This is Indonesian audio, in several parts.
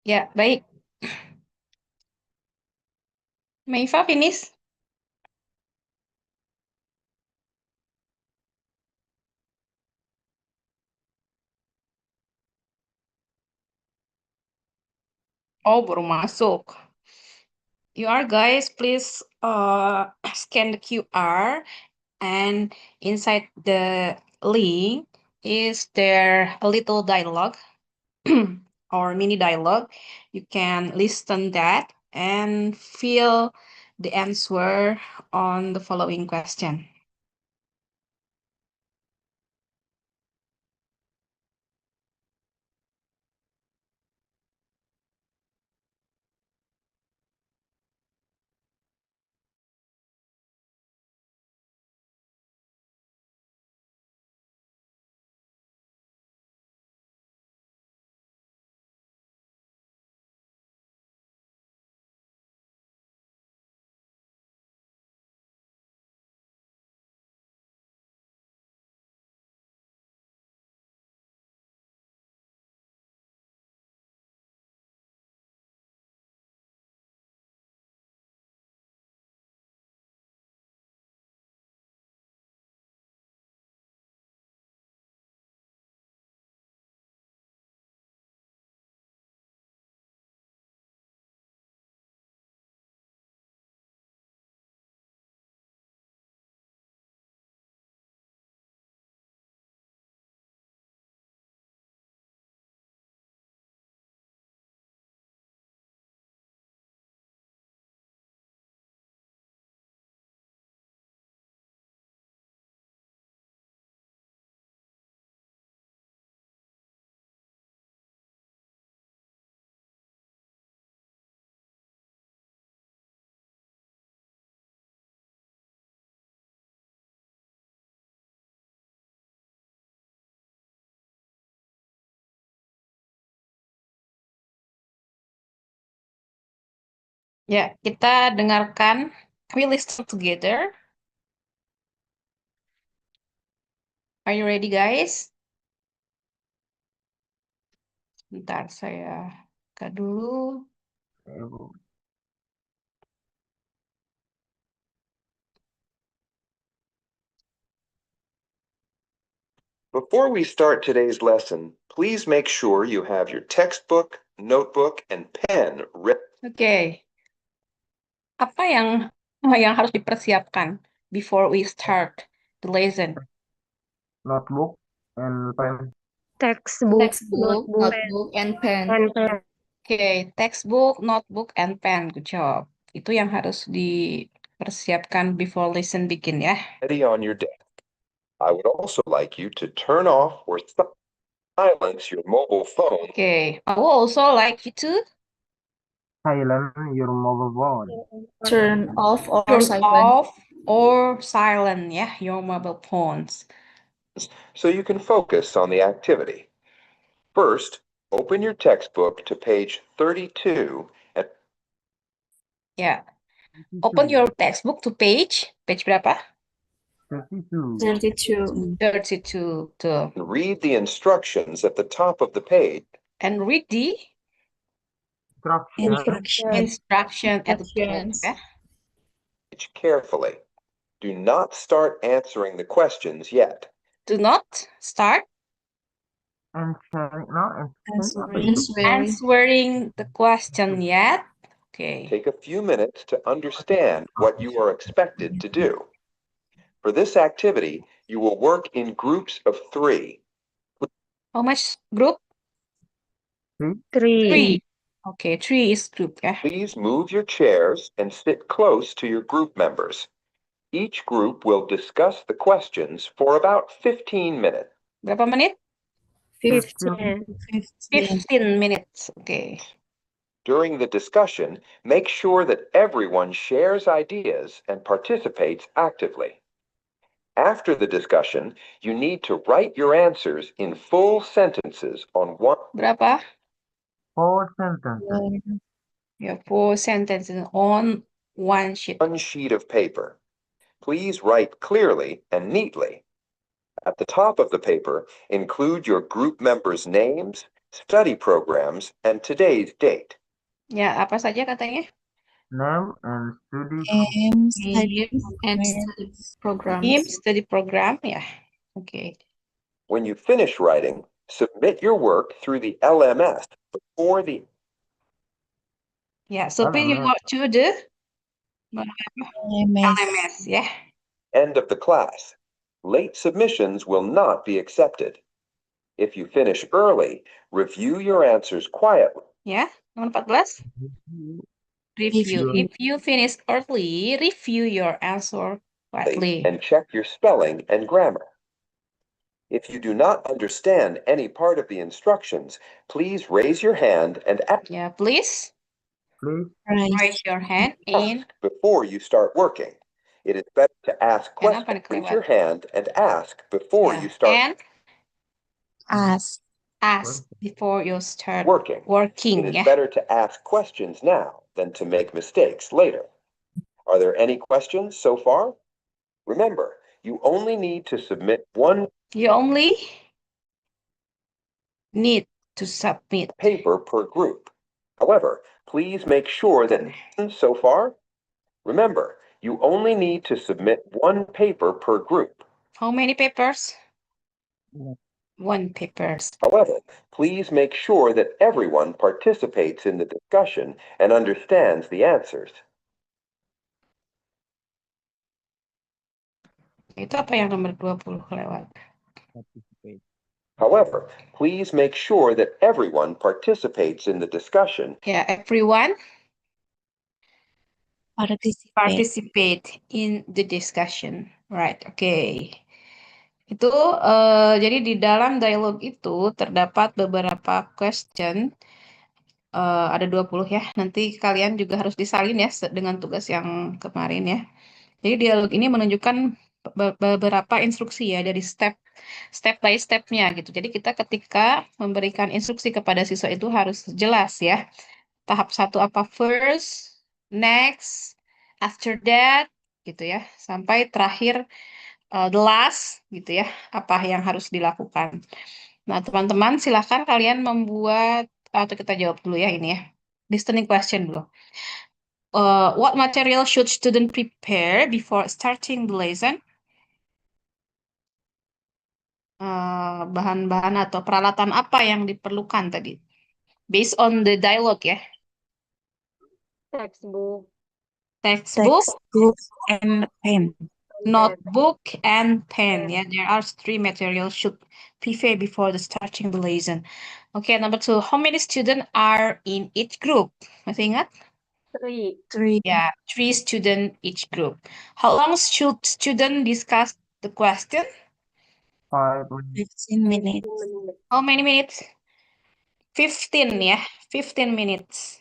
Ya, baik. Meifa finish? Oh, baru masuk. You are guys, please scan the QR, and inside the link is there a little dialogue or mini dialogue. You can listen that and fill the answer on the following question. Ya, kita dengarkan. We listen together. Are you ready, guys? Bentar, saya buka dulu. Before we start today's lesson, please make sure you have your textbook, notebook, and pen ready. Oke. Apa yang harus dipersiapkan before we start the lesson? Notebook and pen. Textbook, Notebook, and pen. and pen. Oke, textbook, notebook, and pen. Good job. Itu yang harus dipersiapkan before lesson begin ya. Ready on your desk. I would also like you to turn off or silence your mobile phone. Oke, I would also like you to Silent your mobile phone. Turn off or turn silent. off or silent ya your mobile phones. So you can focus on the activity. First, open your textbook to page 32 and Ya, open your textbook to page berapa? 32. 32. 32 tuh. read the instructions at the top of the page. And read the instruction at the top Instructions. ya. Carefully. Do not start answering the questions yet. Do not start answering the question yet. Okay. Take a few minutes to understand what you are expected to do. For this activity, you will work in groups of 3. How much group? 3. Okay, 3 is group ya. Please move your chairs and sit close to your group members. Each group will discuss the questions for about 15 minutes. Berapa menit? 15. 15 minutes. Okay. During the discussion, make sure that everyone shares ideas and participates actively. After the discussion, you need to write your answers in full sentences on one. Berapa? 4 sentences. Yeah, 4 sentences on one sheet. One sheet of paper. Please write clearly and neatly. At the top of the paper, include your group members' names, study programs, and today's date. Ya, apa saja katanya? Name and study Names, Names and study programs. Name, study program, ya. Oke. When you finish writing, submit your work through the LMS before the Ya, submit your LMS. work to the LMS. LMS, ya. end of the class. Late submissions will not be accepted. If you finish early, review your answers quietly. Ya, nomor 14. Review. Review. If you finish early, review your answer quietly. And check your spelling and grammar. If you do not understand any part of the instructions, please raise your hand and Ya, please Please raise your hand in. ask before you start working. It is better to ask Kenapa questions. nih Raise kelewat? your hand and ask before Ya, you start and Ask. ask before you start working. It working, is ya. better to ask questions now than to make mistakes later. Are there any questions so far? Remember, you only need to submit one You only need to submit. paper per group. However, please make sure that so far, remember, you only need to submit one paper per group. How many papers? One papers. However, please make sure that everyone participates in the discussion and understands the answers. Itu apa yang nomor 20 lewat? However, please make sure that everyone participates in the discussion. Ya, everyone Participate. in the discussion. Right, oke. Itu jadi di dalam dialog itu terdapat beberapa question. Ada 20 ya. Nanti kalian juga harus disalin ya dengan tugas yang kemarin ya. Jadi dialog ini menunjukkan beberapa instruksi ya dari step by stepnya gitu. Jadi kita ketika memberikan instruksi kepada siswa itu harus jelas ya. Tahap 1 apa first, next, after that gitu ya. Sampai terakhir the last gitu ya. Apa yang harus dilakukan. Nah, teman-teman silahkan kalian membuat atau kita jawab dulu ya ini ya. Listening question dulu. What material should student prepare before starting the lesson? Bahan-bahan atau peralatan apa yang diperlukan tadi? Based on the dialogue ya. Textbook. Textbook, and pen. notebook, and pen. Ya, there are 3 materials should prepare before the starting the lesson. Okay, number 2. How many students are in each group? Masih ingat? 3. 3. Yeah, 3 students each group. How long should students discuss the question? 5 15 minutes. How many minutes? 15 ya, 15 minutes.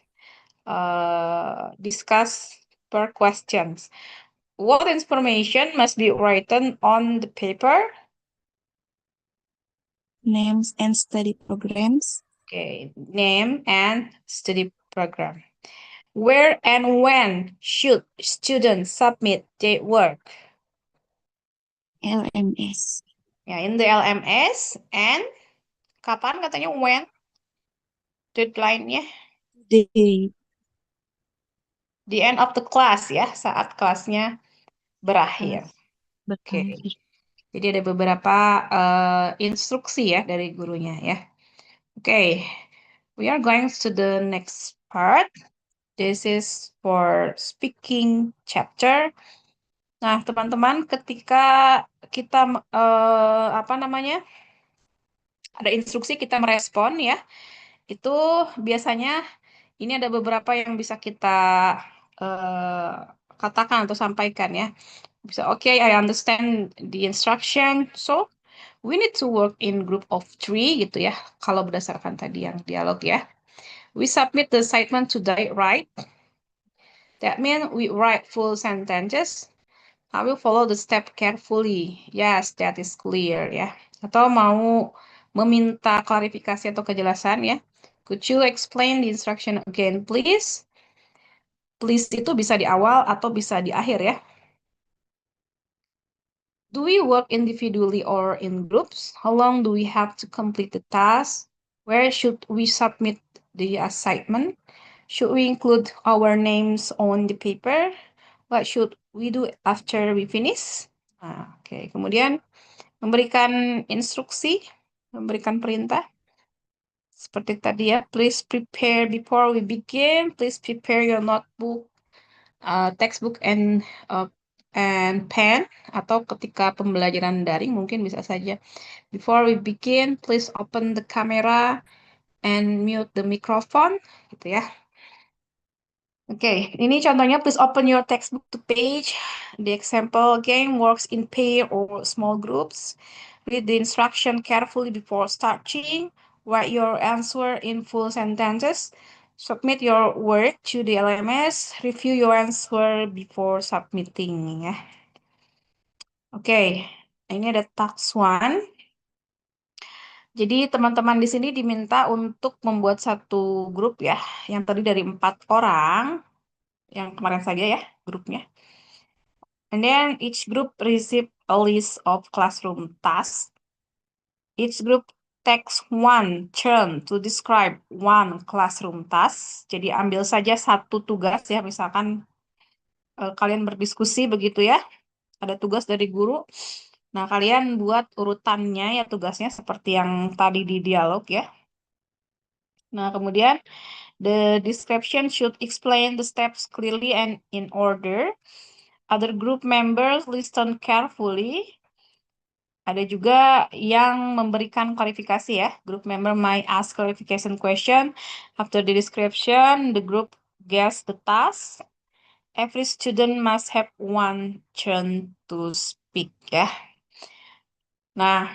Discuss per questions. What information must be written on the paper? Names and study programs. Okay, name and study program. Where and when should students submit their work? LMS. Ya, in the LMS and kapan katanya when? Deadline-nya? Day. The end of the class ya, saat kelasnya berakhir. Oke. Jadi ada beberapa instruksi ya dari gurunya ya. Oke. We are going to the next part. This is for speaking chapter. Nah, teman-teman, ketika kita ada instruksi kita merespon ya. Itu biasanya ini ada beberapa yang bisa kita katakan atau sampaikan ya. Bisa, okay, I understand the instruction. So, we need to work in group of 3 gitu ya. Kalau berdasarkan tadi yang dialog ya. We submit the assignment to right. That means we write full sentences. I will follow the step carefully. Yes, that is clear ya. Atau mau meminta klarifikasi atau kejelasan ya. Could you explain the instruction again, please? Please itu bisa di awal atau bisa di akhir ya. Do we work individually or in groups? How long do we have to complete the task? Where should we submit the assignment? Should we include our names on the paper? What should we do after we finish? Oke. Kemudian memberikan instruksi, memberikan perintah. Seperti tadi ya, please prepare before we begin. Please prepare your notebook, textbook, and pen. Atau ketika pembelajaran daring mungkin bisa saja. Before we begin, please open the camera and mute the microphone, gitu ya. Oke, ini contohnya, please open your textbook to page. The example again works in pair or small groups. Read the instruction carefully before starting. Write your answer in full sentences. Submit your work to the LMS. Review your answer before submitting. Ya. Oke, ini ada task 1. Jadi teman-teman di sini diminta untuk membuat satu grup ya, yang tadi dari 4 orang, yang kemarin saja ya grupnya. And then each group receive a list of classroom tasks. Each group takes one turn to describe one classroom task. Jadi ambil saja satu tugas ya, misalkan kalian berdiskusi begitu ya, ada tugas dari guru. Nah, kalian buat urutannya ya tugasnya seperti yang tadi di dialog ya. Nah, kemudian the description should explain the steps clearly and in order. Other group members listen carefully. Ada juga yang memberikan klarifikasi ya. Group member might ask clarification question. After the description, the group gets the task. Every student must have one turn to speak ya. Nah,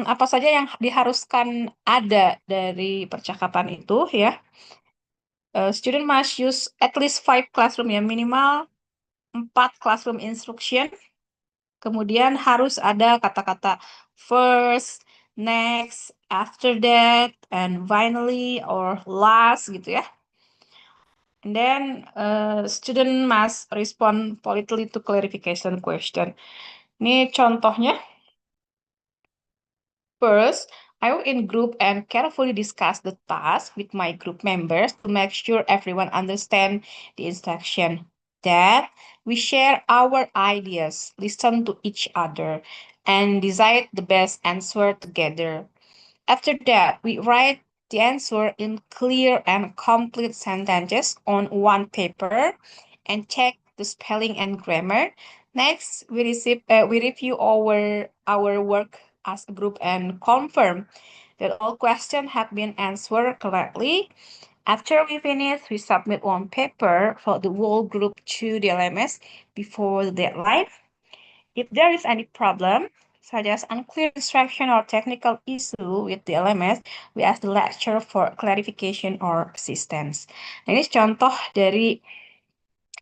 apa saja yang diharuskan ada dari percakapan itu ya? Student must use at least 5 classroom ya, minimal 4 classroom instruction. Kemudian harus ada kata-kata first, next, after that, and finally or last gitu ya. And then student must respond politely to clarification question. Ini contohnya. First, I work in group and carefully discuss the task with my group members to make sure everyone understands the instruction. Then, we share our ideas, listen to each other, and decide the best answer together. After that, we write the answer in clear and complete sentences on one paper and check the spelling and grammar. Next, we review our work as a group and confirm that all questions have been answered correctly. After we finish, we submit one paper for the whole group to the LMS before the deadline. If there is any problem, such as unclear instruction or technical issue with the LMS, we ask the lecturer for clarification or assistance. Nah, ini contoh dari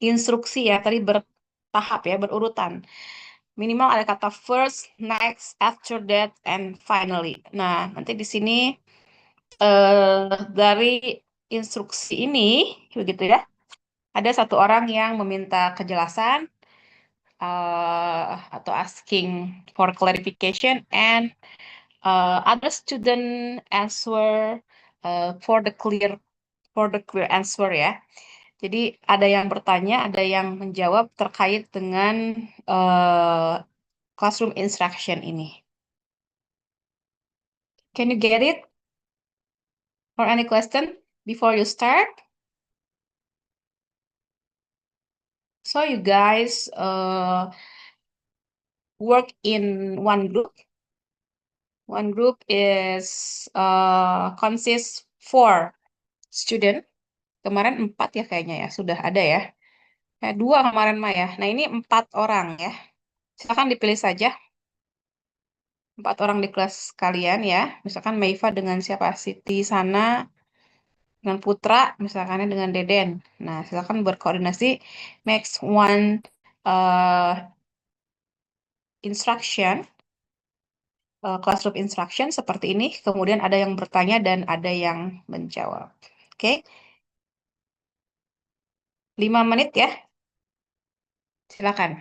instruksi ya, tadi bertahap ya, berurutan. Minimal ada kata first, next, after that, and finally. Nah, nanti di sini dari instruksi ini, begitu ya, ada satu orang yang meminta kejelasan atau asking for clarification, and other student answer for the clear answer ya. Jadi ada yang bertanya, ada yang menjawab terkait dengan classroom instruction ini. Can you get it? Or any question before you start? So you guys work in one group. One group is consists 4 student. Kemarin 4 ya kayaknya ya, sudah ada ya. 2 kemarin mah ya. Nah ini 4 orang ya. Silakan dipilih saja. 4 orang di kelas kalian ya. Misalkan Meifa dengan siapa? Siti Sana, dengan Putra, misalkan dengan Deden. Nah silakan berkoordinasi. Next one instruction. Classroom instruction seperti ini. Kemudian ada yang bertanya dan ada yang menjawab. Oke. 5 menit ya. Silakan.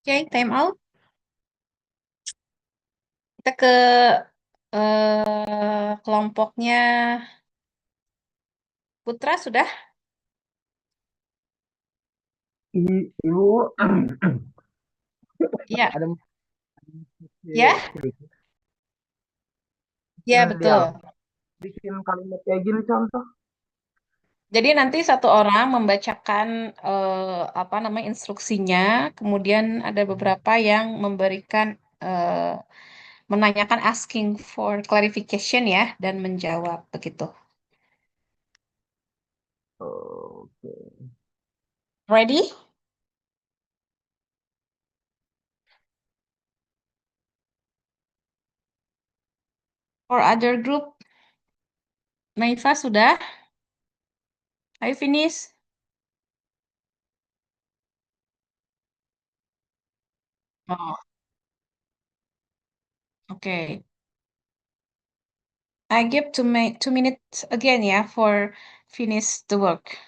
Oke, time out. Kita ke kelompoknya Putra sudah? Ibu Iya, ada ya, ya bikin betul. dialog, bikin kalimat kayak gini contoh. Jadi nanti satu orang membacakan apa namanya instruksinya, kemudian ada beberapa yang memberikan menanyakan asking for clarification ya dan menjawab begitu. Oke. Ready? For other group, Naifa sudah? Are you finish? Oh, okay. I give 2 minutes again ya for finish the work.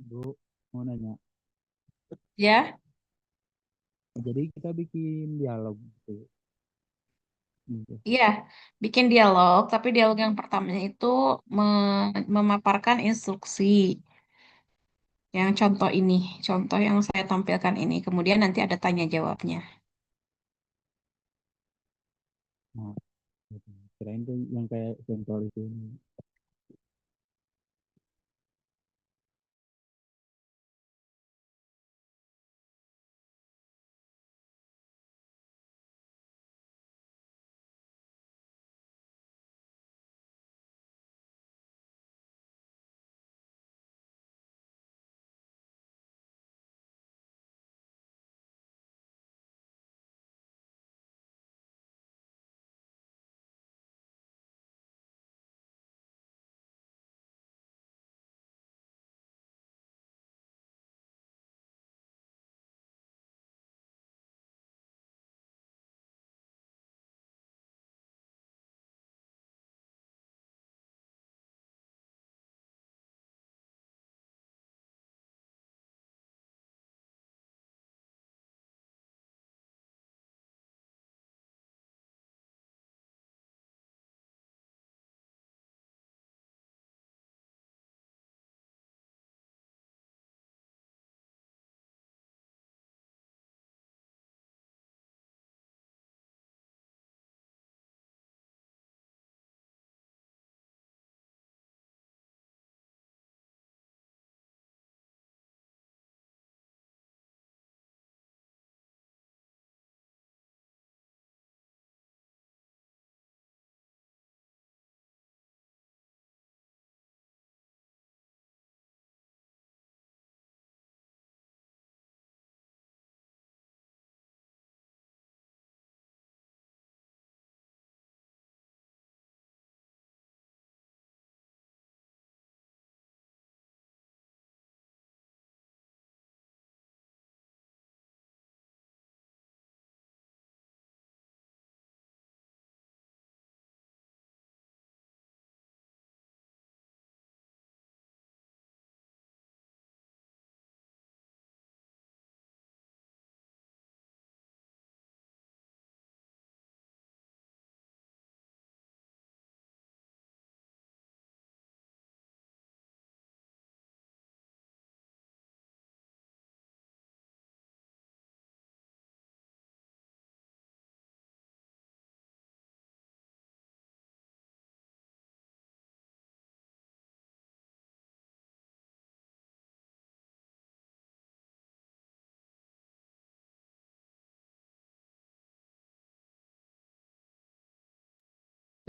Bu, mau nanya. Ya, Jadi kita bikin dialog gitu. Gitu. iya. Bikin dialog, tapi dialog yang pertamanya itu memaparkan instruksi. Yang contoh ini, contoh yang saya tampilkan ini. Kemudian nanti ada tanya jawabnya. Nah, gitu. Kirain tuh yang kayak contoh itu.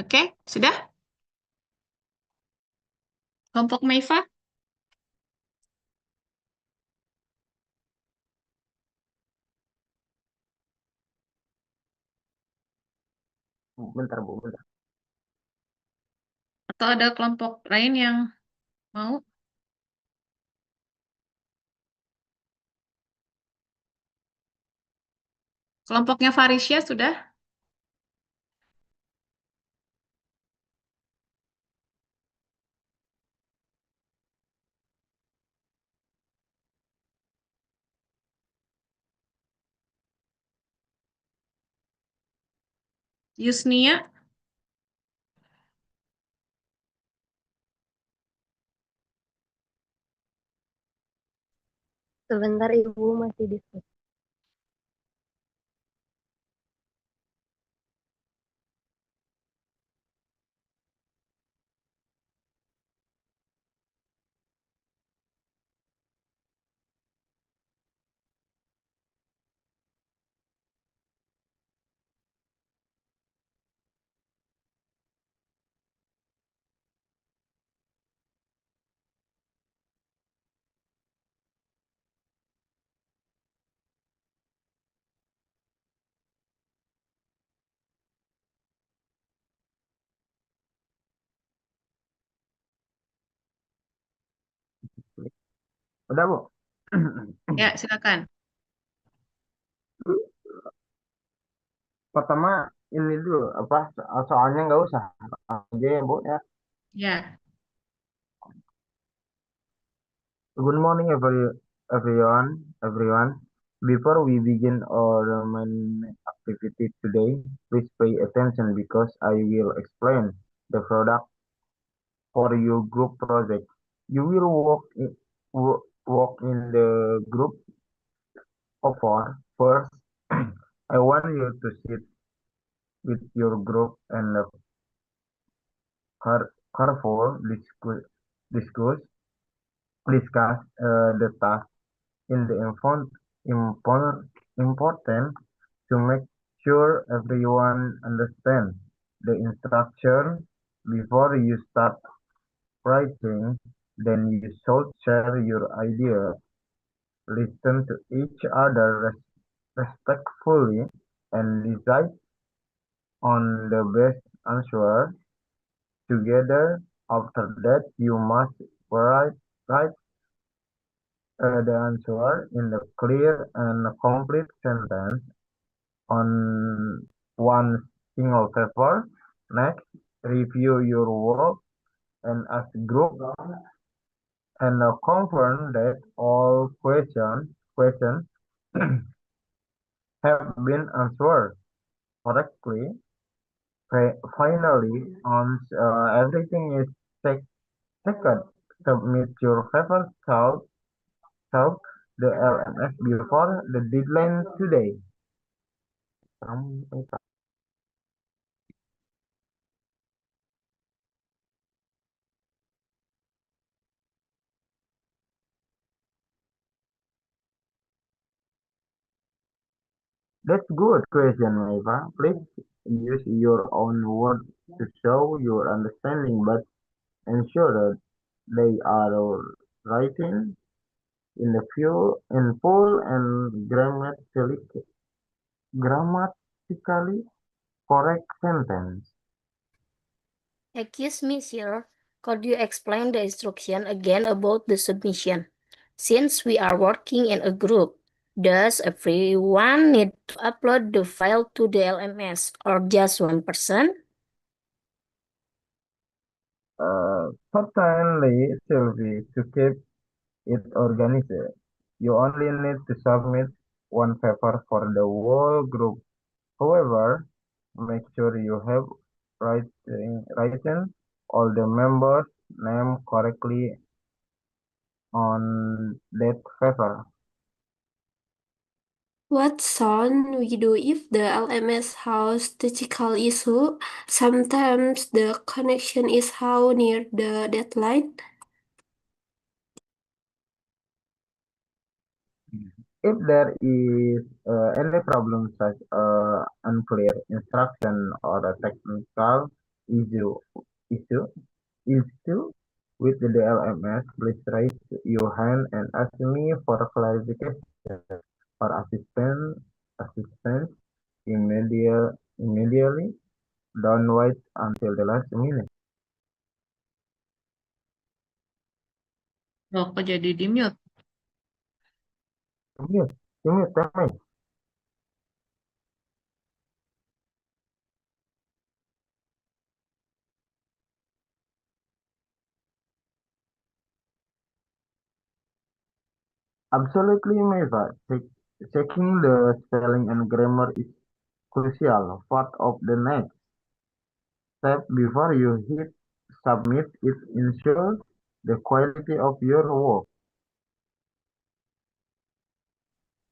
Oke, sudah? Kelompok Maifa? Bentar, Bu, bentar. Atau ada kelompok lain yang mau? Kelompoknya Farisya sudah? Yusnia? Sebentar Ibu masih diskusi. Udah, Bu. Ya, silakan. Pertama ini dulu apa soalnya nggak usah aja ya, Bu ya. Ya, Good morning, everyone. Before we begin our main activity today, please pay attention because I will explain the product for your group project. You will walk in the group of four. First, I want you to sit with your group and careful discuss discuss the task in the important to make sure everyone understands the instruction before you start writing. Then you should share your ideas, listen to each other respectfully, and decide on the best answer together. After that, you must write the answer in a clear and complete sentence on one single paper. Next, review your work and as a group and confirm that all questions have been answered correctly. Finally, once everything is checked, submit your paper to the LMS before the deadline today. That's good question, Eva. Please use your own words to show your understanding, but ensure that they are written in the in full and grammatically correct sentence. Excuse me, sir. Could you explain the instruction again about the submission? Since we are working in a group, does everyone need to upload the file to the LMS or just one person? Certainly, Sylvie, to keep it organized, you only need to submit one paper for the whole group. However, make sure you have written all the members' name correctly on that paper. What should we do if the LMS has technical issue? Sometimes the connection is how near the deadline. If there is any problem such unclear instruction or a technical issue issue issue with the LMS, please raise your hand and ask me for clarification or assistance immediately. Don't wait until the last minute. Loh, kok jadi di mute? Mute, Tami. Absolutely, Meva. Checking the spelling and grammar is crucial. Part of the next step before you hit submit is ensure the quality of your work.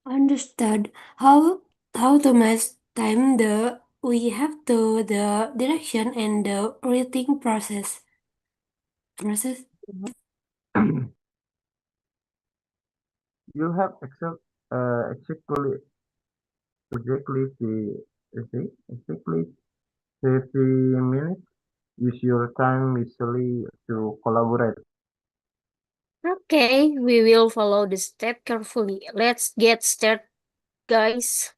Understood. How to match time the we have to the direction and the reading process. You have exactly exactly 30 minutes. Use your time wisely to collaborate. Okay, we will follow the step carefully. Let's get started, guys.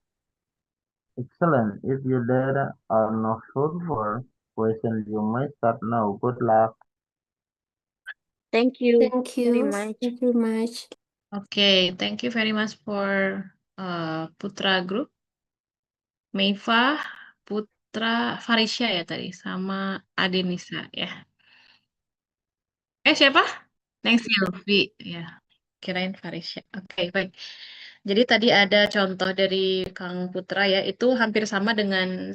Excellent. If your data are not further questions, you may start now. Good luck. Thank you Thank very you. much. Thank you very much. Okay, thank you very much for Putra Group, Meifa, Putra Farisya ya tadi, sama Adenisa ya. Siapa? Neng Silvi ya. Kirain Farisya. Oke, baik. Jadi tadi ada contoh dari Kang Putra ya, itu hampir sama dengan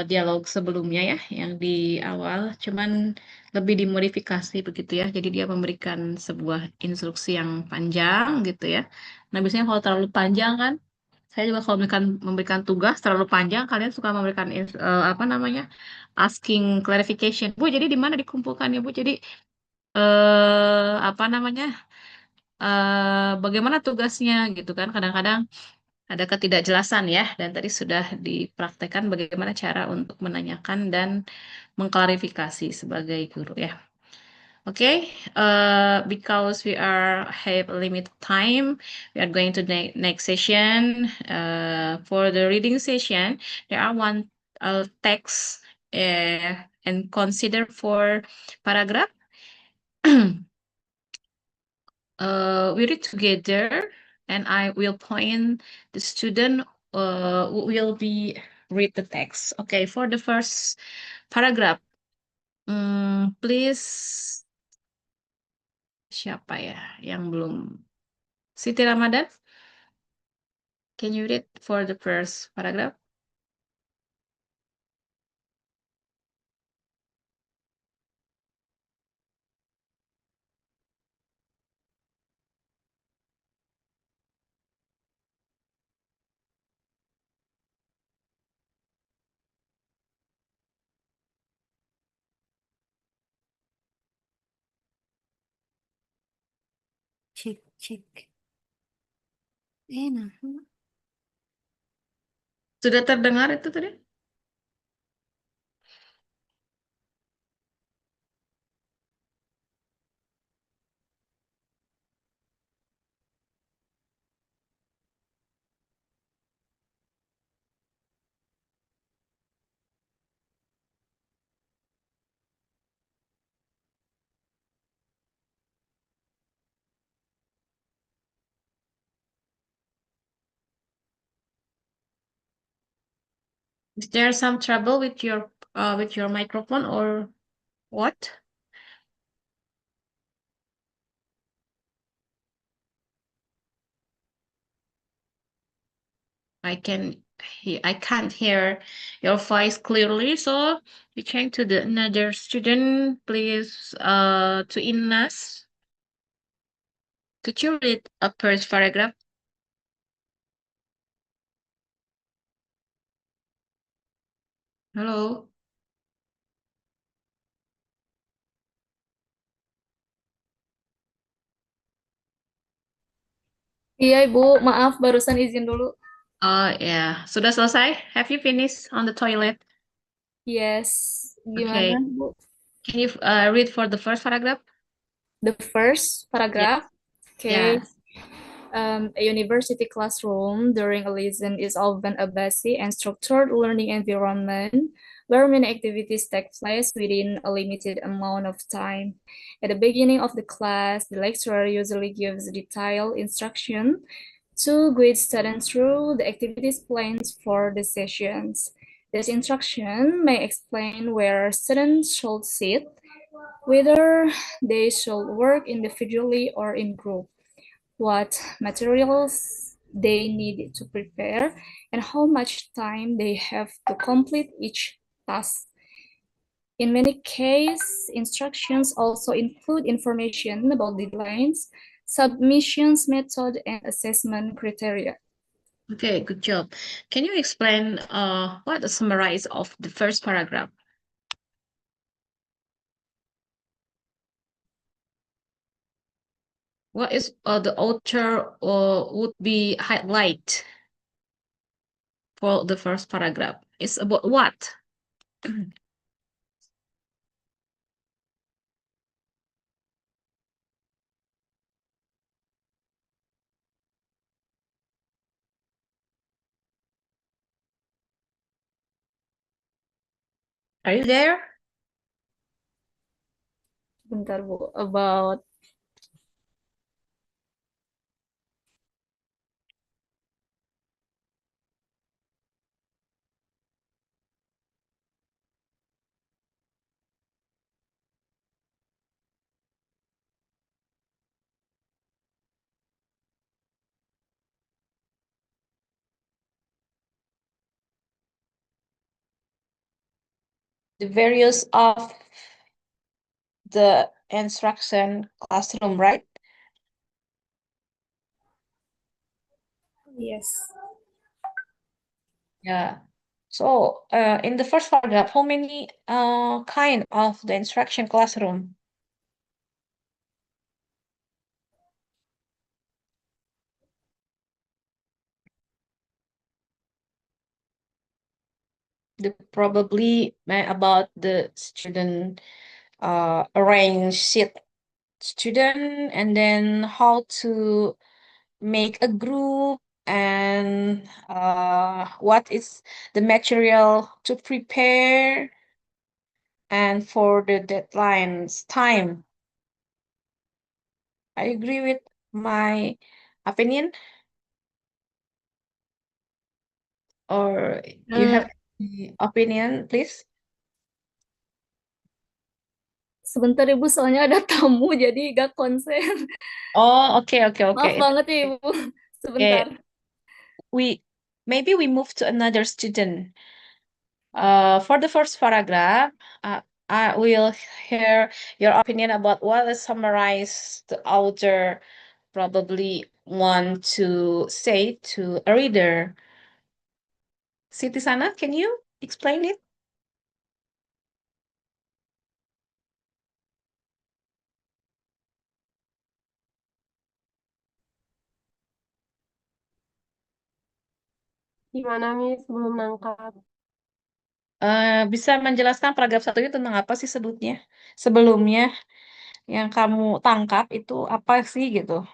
dialog sebelumnya ya, yang di awal, cuman lebih dimodifikasi begitu ya. Jadi dia memberikan sebuah instruksi yang panjang gitu ya. Nah, biasanya kalau terlalu panjang kan, saya juga kalau memberikan tugas terlalu panjang, kalian suka memberikan apa namanya, asking clarification. Bu, jadi di mana dikumpulkannya, Bu? Jadi apa namanya, bagaimana tugasnya gitu kan? Kadang-kadang ada ketidakjelasan ya, dan tadi sudah dipraktekkan bagaimana cara untuk menanyakan dan mengklarifikasi sebagai guru ya. Okay, because we have a limited time, we are going to the next session. For the reading session, there are one text and consider for paragraph. We read together, and I will point the student who will be read the text. Okay, for the first paragraph, please. Siapa ya yang belum? Siti Ramadan, can you read for the first paragraph? Cek. Nah. Sudah terdengar itu tadi? Is there some trouble with your microphone or what? I can't hear your voice clearly, so we change to the another student, please. To Inas, could you read a first paragraph? Halo. Iya, Ibu. Maaf, barusan izin dulu. Oh ya, sudah selesai? Have you finished on the toilet? Yes. Gimana, Bu? Can you read for the first paragraph? The first paragraph. Okay. Yes. A university classroom during a lesson is often a busy and structured learning environment where many activities take place within a limited amount of time. At the beginning of the class, the lecturer usually gives detailed instruction to guide students through the activities plans for the sessions. This instruction may explain where students should sit, whether they should work individually or in group, what materials they need to prepare, and how much time they have to complete each task. In many cases, instructions also include information about deadlines, submissions method, and assessment criteria. Okay, good job. Can you explain what the summarize of the first paragraph? What is the author would be highlight for the first paragraph? It's about what? Are you there? Bentar, Bu. About The various of the instruction classroom, right? yes. Yeah. So in the first paragraph, how many kind of the instruction classroom? Probably about the student arrange seat student, and then how to make a group, and what is the material to prepare, and for the deadlines time. I agree with my opinion, or you have any opinion, please? Sebentar Ibu, soalnya ada tamu jadi gak konsen. Oh, okay. Maaf banget ya Ibu. Sebentar. Maybe we move to another student. For the first paragraph, I will hear your opinion about what is summarized the author probably want to say to a reader. Siti Sana, can you explain it? Gimana, Miss? Belum nangkap. Bisa menjelaskan paragraf 1 itu tentang apa sih sebelumnya yang kamu tangkap itu apa sih gitu?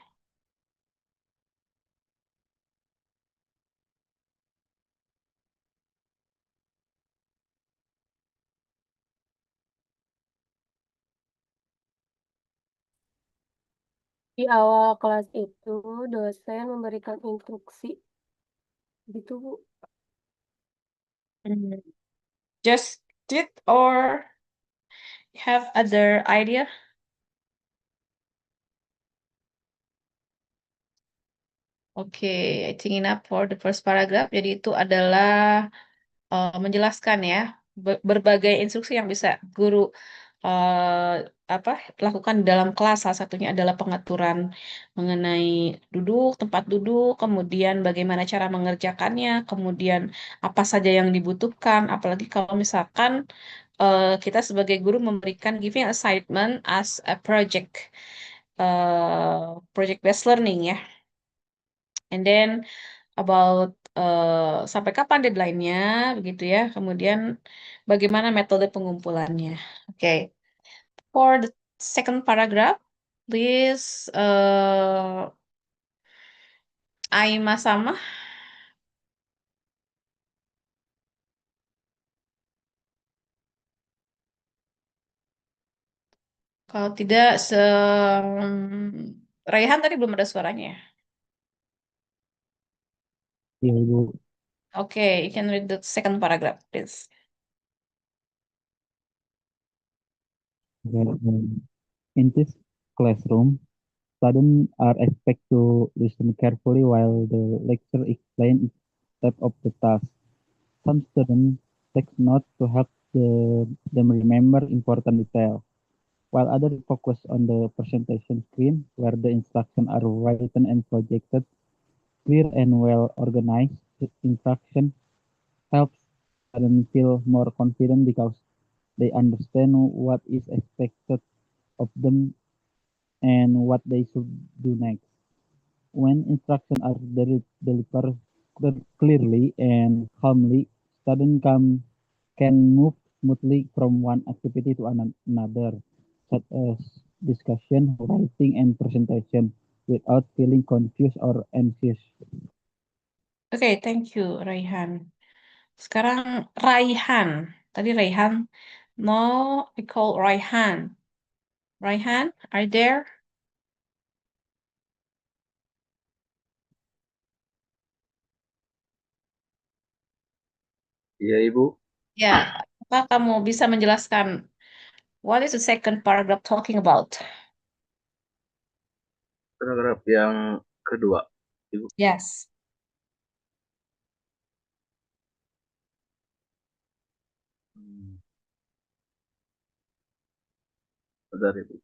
Di awal kelas itu, dosen memberikan instruksi. Gitu, Bu. Just it or have other idea? I think enough for the first paragraph. Jadi itu adalah menjelaskan ya berbagai instruksi yang bisa guru lakukan dalam kelas. Salah satunya adalah pengaturan mengenai tempat duduk, kemudian bagaimana cara mengerjakannya, kemudian apa saja yang dibutuhkan. Apalagi kalau misalkan kita sebagai guru memberikan giving assignment as a project based learning ya. And then about sampai kapan deadline-nya, begitu ya. Kemudian bagaimana metode pengumpulannya. Oke. For the second paragraph, please Aima sama. Kalau tidak, Raihan tadi belum ada suaranya ya. Iya, Ibu. Okay, you can read the second paragraph, please. Okay, in this classroom, students are expected to listen carefully while the lecturer explains each step of the task. Some students take notes to help them remember important detail, while others focus on the presentation screen where the instructions are written and projected. Clear and well-organized instruction helps students feel more confident because they understand what is expected of them and what they should do next. When instructions are delivered clearly and calmly, students can move smoothly from one activity to another, such as discussion, writing, and presentation, without feeling confused or anxious. Okay, thank you, Raihan. Sekarang Raihan. Tadi Raihan. Now we call Raihan. Raihan, are you there? Iya, Ibu. Ya, apa kamu bisa menjelaskan what is the second paragraph talking about? Paragraf yang kedua, Ibu. Yes. Bentar, Ibu.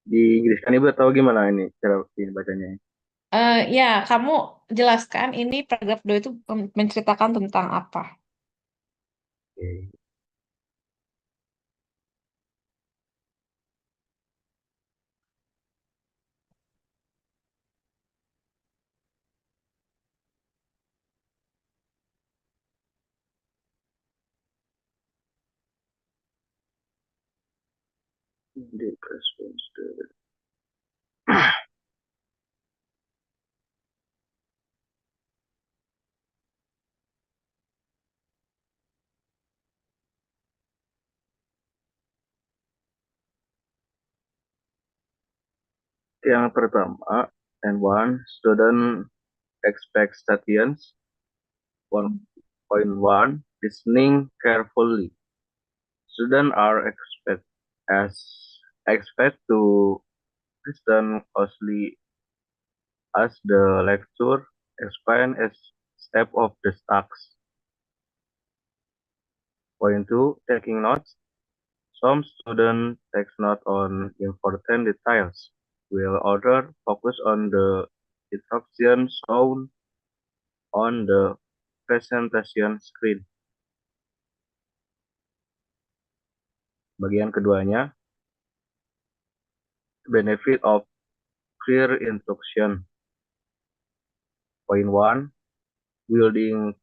Di Inggris kan Ibu tahu gimana ini cara ini bacanya? Ya, kamu jelaskan ini paragraf 2 itu menceritakan tentang apa? Oke. The response to yang pertama, and one student expects students 1.1 listening carefully. Students are expect to listen closely as the lecturer explains a step of the task. Point 2, taking notes. Some students take note on important details, while others focus on the instructions shown on the presentation screen. Bagian keduanya, benefit of clear instruction. Point 1, building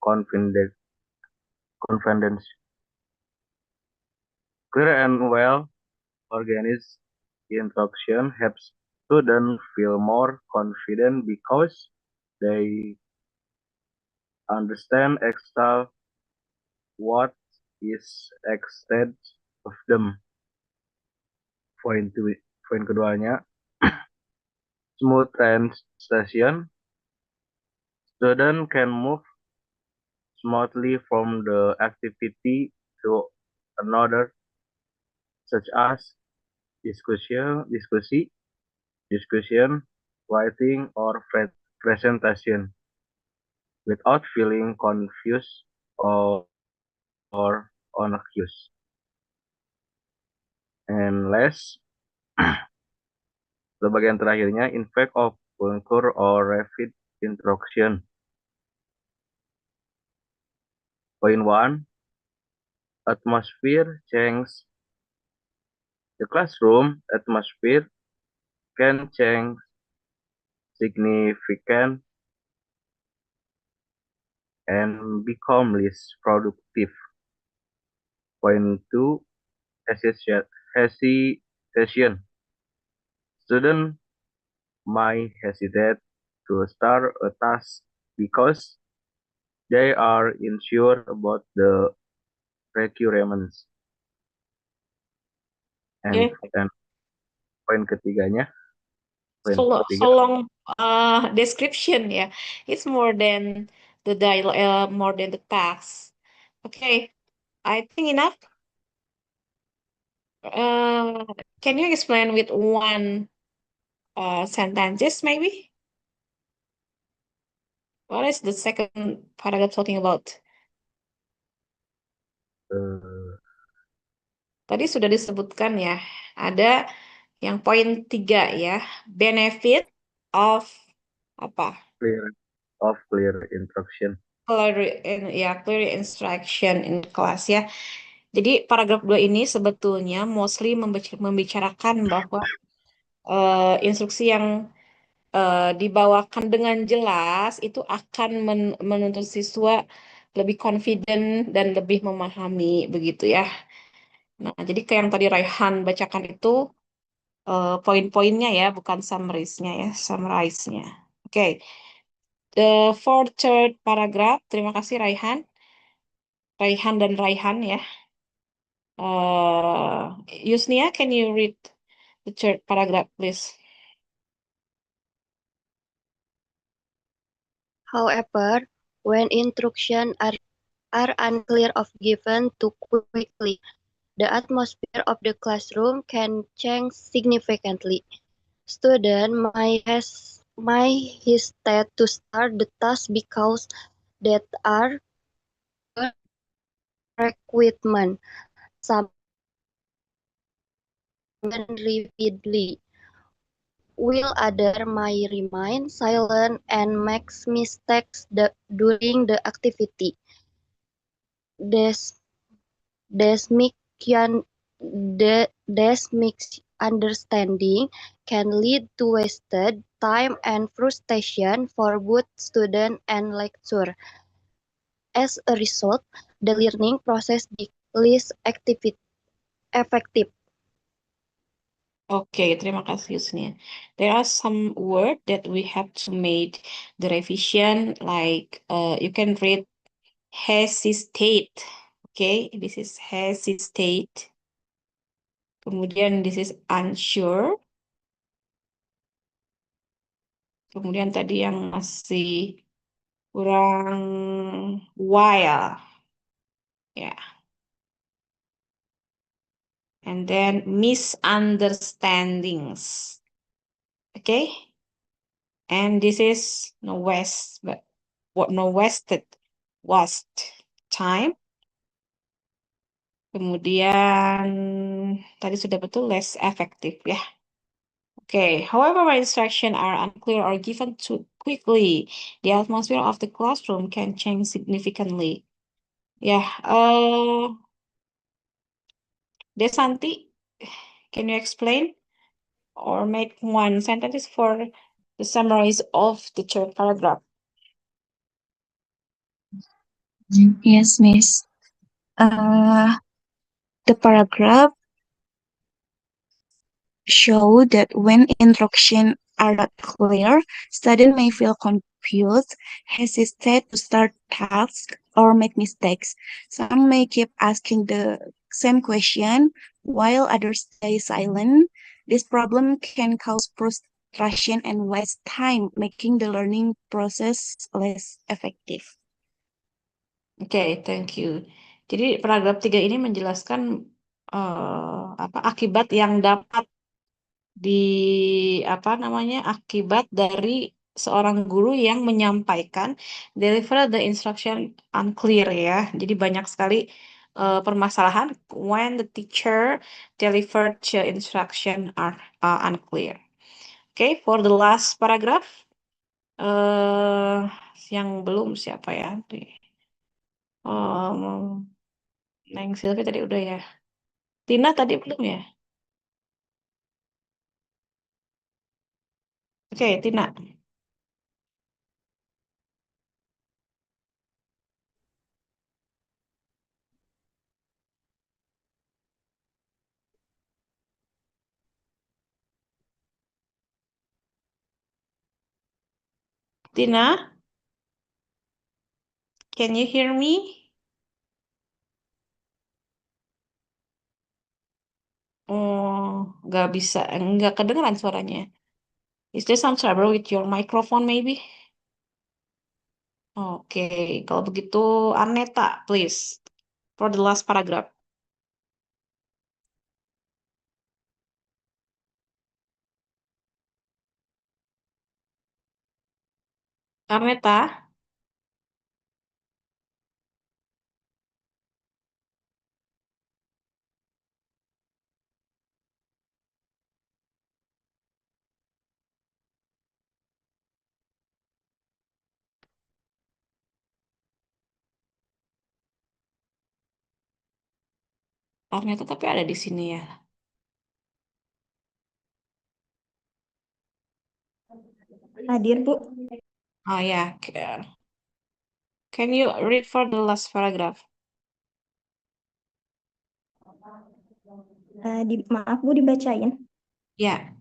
confidence. Clear and well organized instruction helps students feel more confident because they understand exactly what is expected of them. Poin keduanya, smooth transition. Students can move smoothly from the activity to another, such as discussion, writing, or presentation, without feeling confused or unaccused. And last, the bagian terakhirnya, impact of puncture or rapid introduction. Point 1, atmosphere change. The classroom atmosphere can change significant and become less productive. Point 2, hesitation. Students might hesitate to start a task because they are unsure about the requirements. And poin ketiganya, So long description, yeah. It's more than the dialogue, more than the task. Okay, I think enough. Can you explain with one sentences maybe? What is the second paragraph talking about? Tadi sudah disebutkan ya, ada yang poin 3 ya, benefit of apa? Clear instruction. Clear instruction in class ya. Jadi paragraf 2 ini sebetulnya mostly membicarakan bahwa instruksi yang dibawakan dengan jelas itu akan menuntut siswa lebih confident dan lebih memahami begitu ya. Nah, jadi kayak yang tadi Raihan bacakan itu poin-poinnya ya, bukan summarize-nya ya, summarize-nya. Oke. The third paragraph, terima kasih Raihan dan Raihan ya. Yusnia, can you read the third paragraph, please? However, when instructions are unclear or given too quickly, the atmosphere of the classroom can change significantly. Students might hesitate to start the task because that are requirements. Some repeatedly, while others might remain silent and make mistakes during the activity. This misunderstanding can lead to wasted time and frustration for both student and lecturer. As a result, the learning process becomes less effective. Okay, terima kasih Yusnia. There are some words that we have to make the revision, like you can read hesitate. Okay, this is hesitate. Kemudian this is unsure. Kemudian tadi yang masih kurang while. Yeah. And then misunderstandings. Okay. And this is no wasted time. Kemudian tadi sudah betul less effective ya. Okay, however, when instructions are unclear or given too quickly, the atmosphere of the classroom can change significantly. Yeah, Desanti, can you explain or make one sentence for the summary of the third paragraph? Yes, Miss. The paragraph show that when instructions are not clear, students may feel confused, hesitate to start tasks, or make mistakes. Some may keep asking the same question while others stay silent. This problem can cause frustration and waste time, making the learning process less effective. Oke, thank you. Jadi paragraf 3 ini menjelaskan apa akibat yang dapat akibat dari seorang guru yang menyampaikan deliver the instruction unclear ya. Jadi banyak sekali permasalahan when the teacher delivered the instruction are unclear. Okay, for the last paragraph yang belum siapa ya? Neng Silvi tadi udah ya. Tina tadi belum ya? Oke, Tina. Tina, can you hear me? Oh, nggak kedengeran suaranya. Is there some trouble with your microphone maybe? Oke, kalau begitu Arneta, please, for the last paragraph. Arneta, Arneta tapi ada di sini ya. Hadir, Bu. Oh ya, can you read for the last paragraph? Maaf, Bu, dibacain. Ya.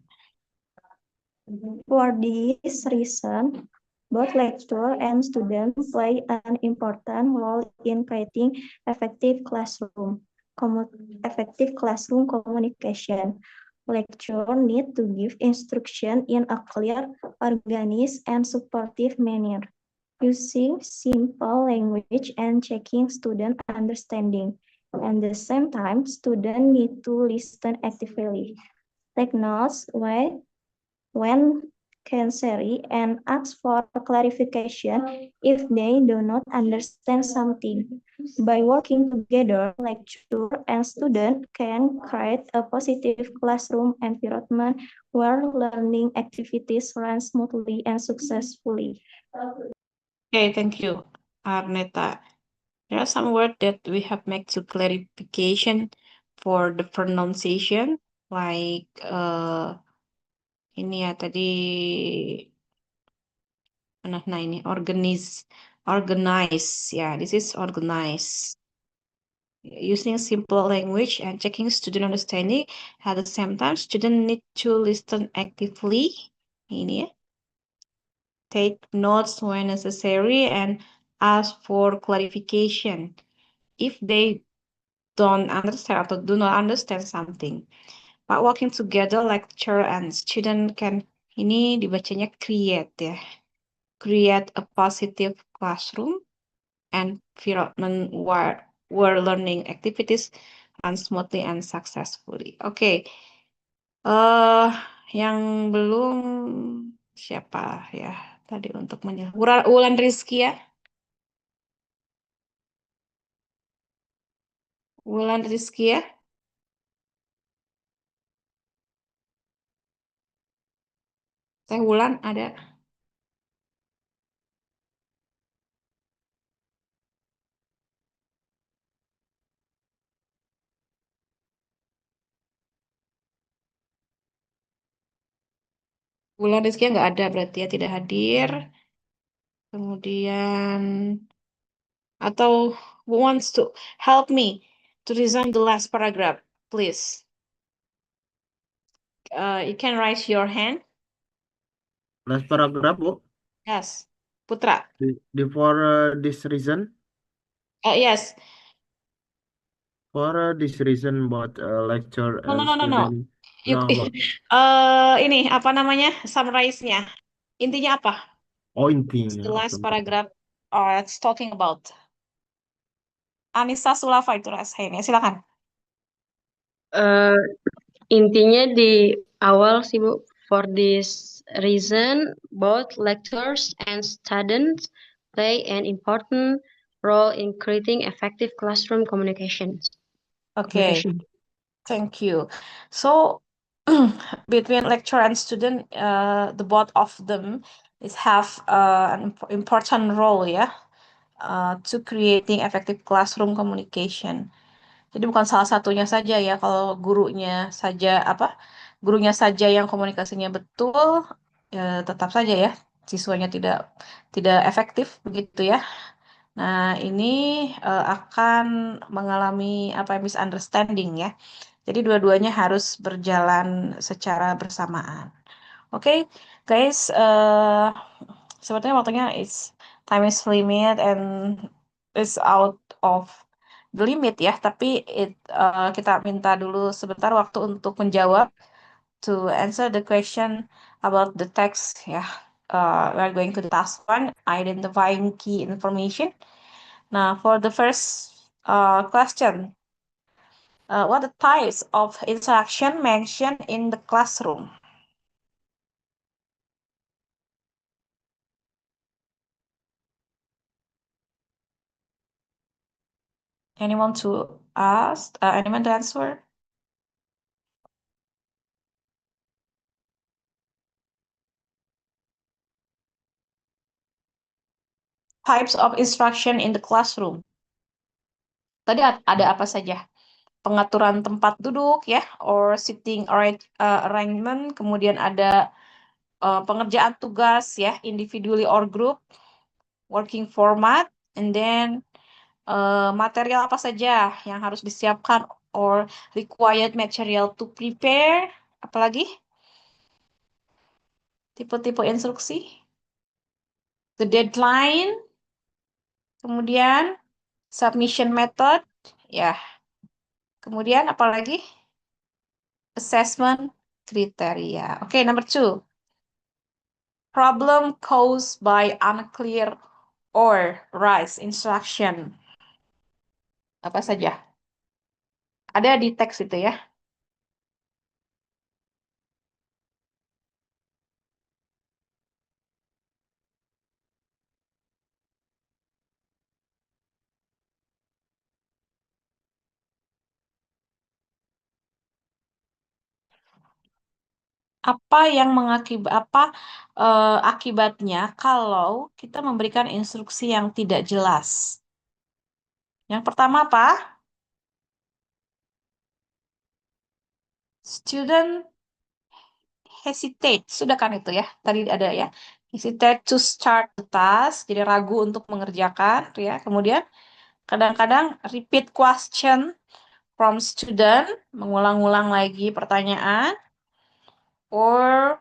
For this reason, both lecturer and students play an important role in creating effective classroom communication. Lecturer need to give instruction in a clear, organized, and supportive manner, using simple language and checking student understanding. At the same time, students need to listen actively, take notes when necessary, and ask for clarification if they do not understand something. By working together, lecturer and student can create a positive classroom environment where learning activities run smoothly and successfully. Okay, thank you, Arneta. There are some words that we have made to clarification for the pronunciation, like ini ya tadi, nah ini organize, yeah, this is organize. Using simple language and checking student understanding. At the same time, student need to listen actively. Ini ya. Take notes when necessary and ask for clarification if they don't understand atau do not understand something. By working together, lecturer and student can, ini dibacanya create ya. Create a positive classroom environment where learning activities run smoothly and successfully. Oke. Yang belum siapa ya tadi untuk menjelaskan. Wulan Rizky ya. Wulan Rizky ya. Teh Wulan ada. Wulan Rizky nggak ada berarti ya, tidak hadir. Kemudian Atau who wants to help me to resume the last paragraph, please? You can raise your hand. Last paragraph, Bu. Yes, Putra. For this reason. Yes. For this reason, about lecture No. and student. No, Ini apa namanya? Summarize-nya. Intinya apa? Oh, intinya. The last paragraph it's talking about. Anissa Sulafa itu rasain ya. Silakan. Intinya di awal sih Bu, for this reason, both lecturers and students play an important role in creating effective classroom communications. Okay, thank you. So between lecturer and student, the both of them have an important role ya, to creating effective classroom communication. Jadi bukan salah satunya saja ya, kalau gurunya saja yang komunikasinya betul, ya tetap saja ya siswanya tidak efektif begitu ya. Nah, ini akan mengalami misunderstanding ya. Jadi dua-duanya harus berjalan secara bersamaan. Oke, guys, sepertinya waktunya time is limit and is out of the limit ya, tapi kita minta dulu sebentar waktu untuk menjawab, to answer the question about the text ya. We are going to the task 1, identifying key information. Now, for the first question, what are the types of interaction mentioned in the classroom? Anyone to ask? Anyone to answer? Types of instruction in the classroom. Tadi ada apa saja? Pengaturan tempat duduk ya, or sitting arrangement. Kemudian ada pengerjaan tugas ya, individually or group, working format, and then material apa saja yang harus disiapkan or required material to prepare. Apalagi? Tipe-tipe instruksi. The deadline. Kemudian submission method. Ya. Kemudian apalagi? Assessment criteria. Okay, number 2. Problem caused by unclear or rise instruction. Apa saja? Ada di teks itu ya. Apa yang akibatnya kalau kita memberikan instruksi yang tidak jelas? Yang pertama apa? Student hesitate. Sudah kan itu ya? Tadi ada ya. Hesitate to start the task. Jadi ragu untuk mengerjakan ya. Kemudian kadang-kadang repeat question from student, mengulang-ulang lagi pertanyaan. Or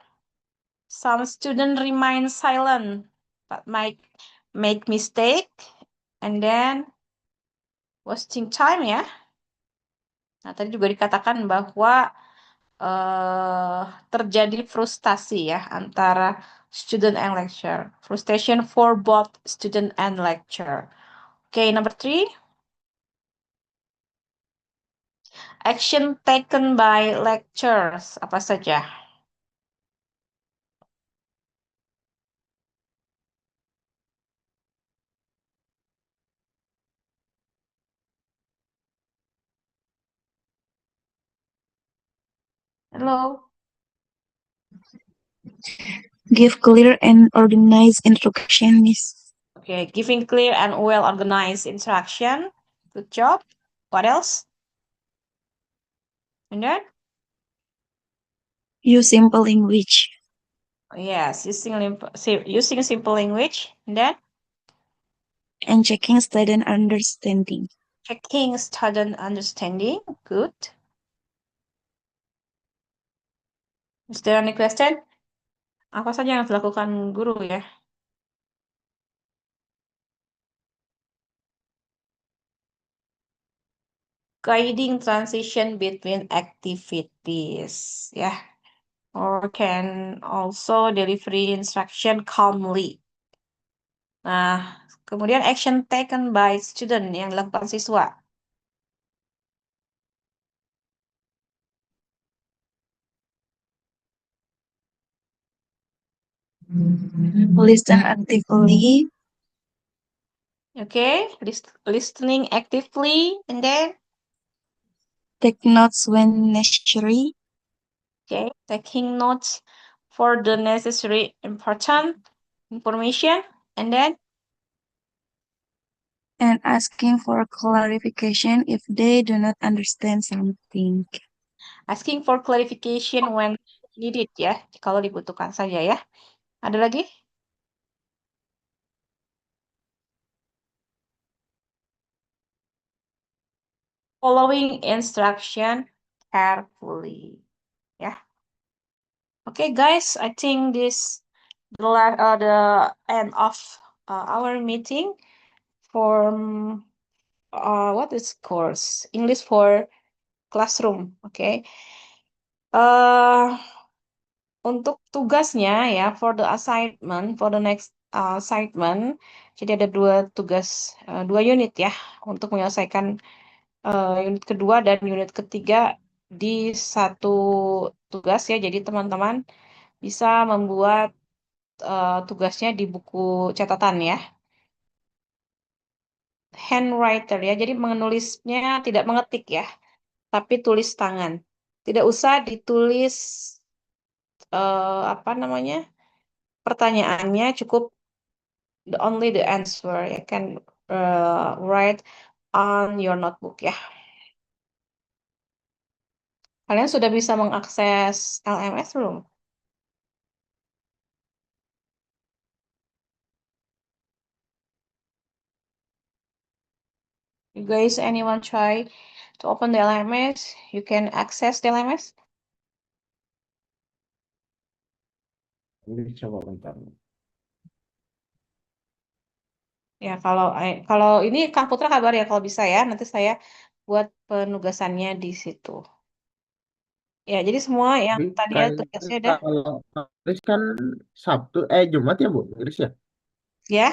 some student remain silent but might make mistake and then wasting time ya. Nah, tadi juga dikatakan bahwa terjadi frustasi ya antara student and lecturer. Frustration for both student and lecturer. Okay, number 3. Action taken by lecturers. Apa saja? Hello? Give clear and organized instructions. Okay, giving clear and well-organized instruction. Good job. What else? And then? Use simple language. Yes, using simple language. And then? and checking student understanding. Checking student understanding. Good. Is there any question? Apa saja yang dilakukan guru ya? Guiding transition between activities, ya. Or can also delivery instruction calmly. Nah, kemudian action taken by student yang dilakukan siswa. Listen actively, Okay, listening actively, and then take notes when necessary, okay, taking notes for the necessary important information, and then and asking for clarification if they do not understand something. asking for clarification when needed ya, kalau dibutuhkan saja ya. Ada lagi? Following instruction carefully. Yeah. Okay, guys, I think this the end of our meeting for what is course English for classroom. Okay. Untuk tugasnya ya, for the assignment, for the next assignment, jadi ada dua unit ya untuk menyelesaikan unit kedua dan unit ketiga di satu tugas ya. Jadi teman-teman bisa membuat tugasnya di buku catatan ya. Handwriter ya, jadi menulisnya tidak mengetik ya, tapi tulis tangan. Tidak usah ditulis apa namanya pertanyaannya, cukup only the answer. You can write on your notebook ya. Kalian sudah bisa mengakses LMS belum? You guys, anyone try to open the LMS? You can access the LMS? Ini coba bentar. Ya, kalau ini Kang Putra kabar ya kalau bisa ya, nanti saya buat penugasannya di situ. Ya, jadi semua yang Tapi tadi ya tugasnya ada. kalau Inggris kan Sabtu, Jumat ya Bu, Inggris ya? Ya,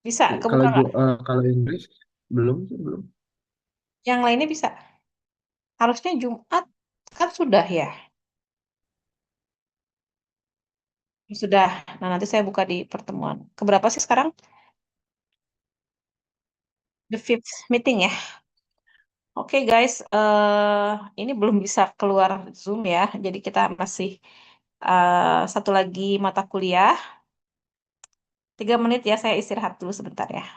bisa Kalau kebuka nggak? kalau Inggris belum sih, belum. Yang lainnya bisa. Harusnya Jumat kan sudah ya. Sudah. Nah, nanti saya buka di pertemuan. Keberapa sih sekarang? The fifth meeting ya. Oke guys, ini belum bisa keluar Zoom ya. Jadi kita masih satu lagi mata kuliah. 3 menit ya, saya istirahat dulu sebentar ya.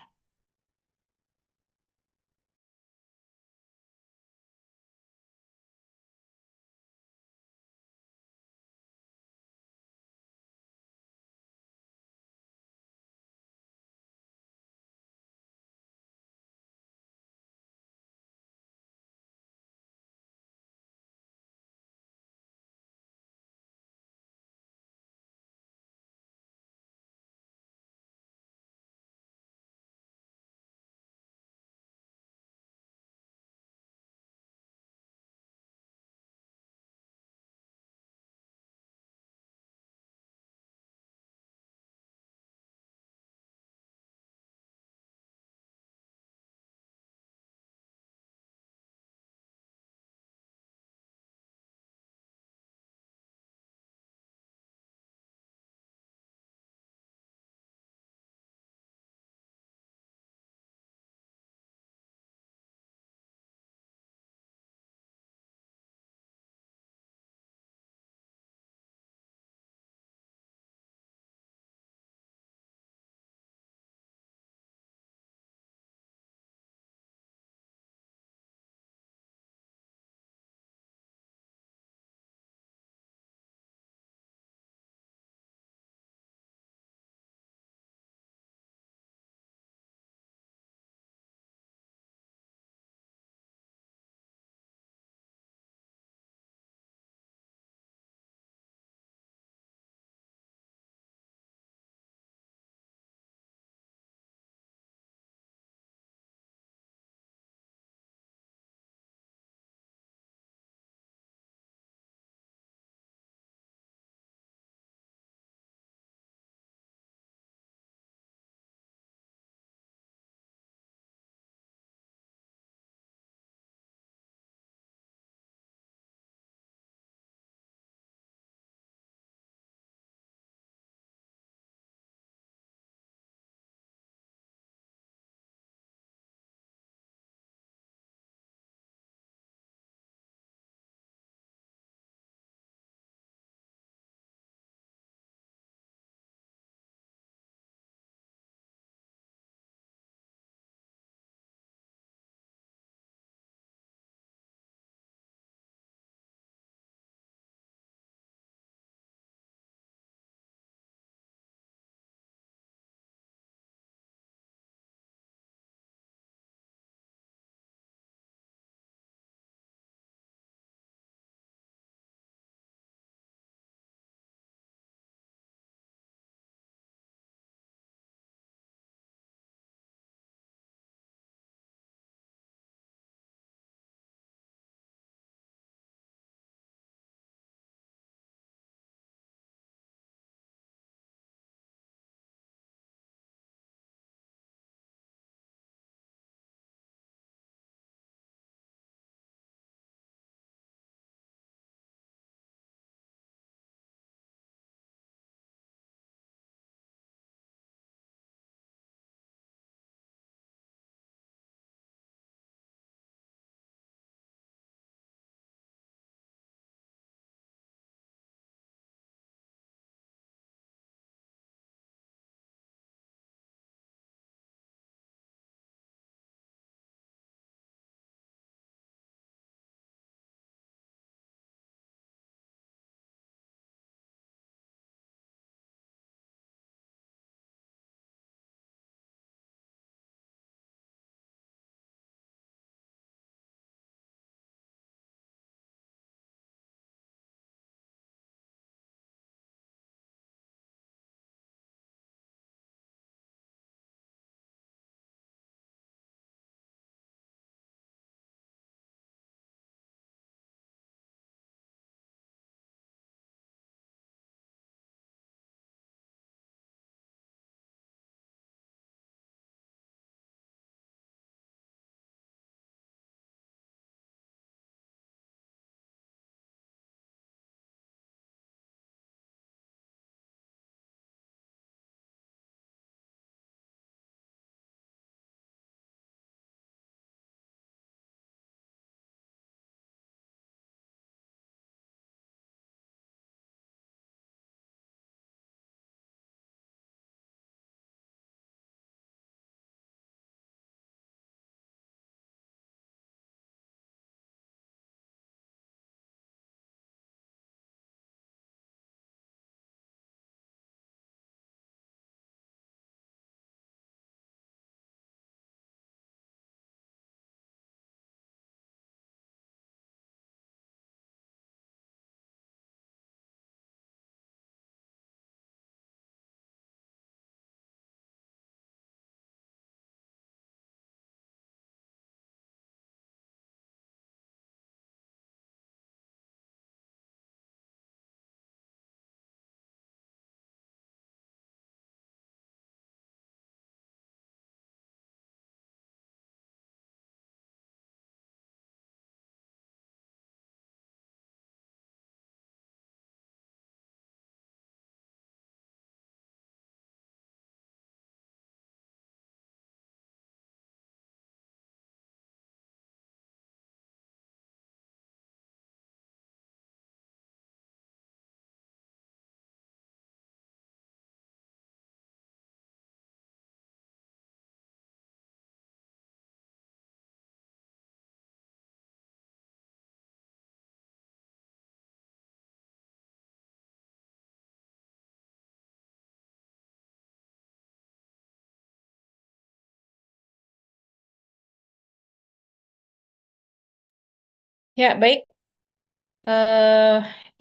Ya, baik.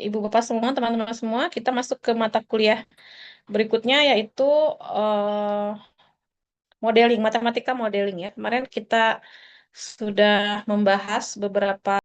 Ibu Bapak semua, teman-teman semua, kita masuk ke mata kuliah berikutnya yaitu modeling, matematika modeling ya. Kemarin kita sudah membahas beberapa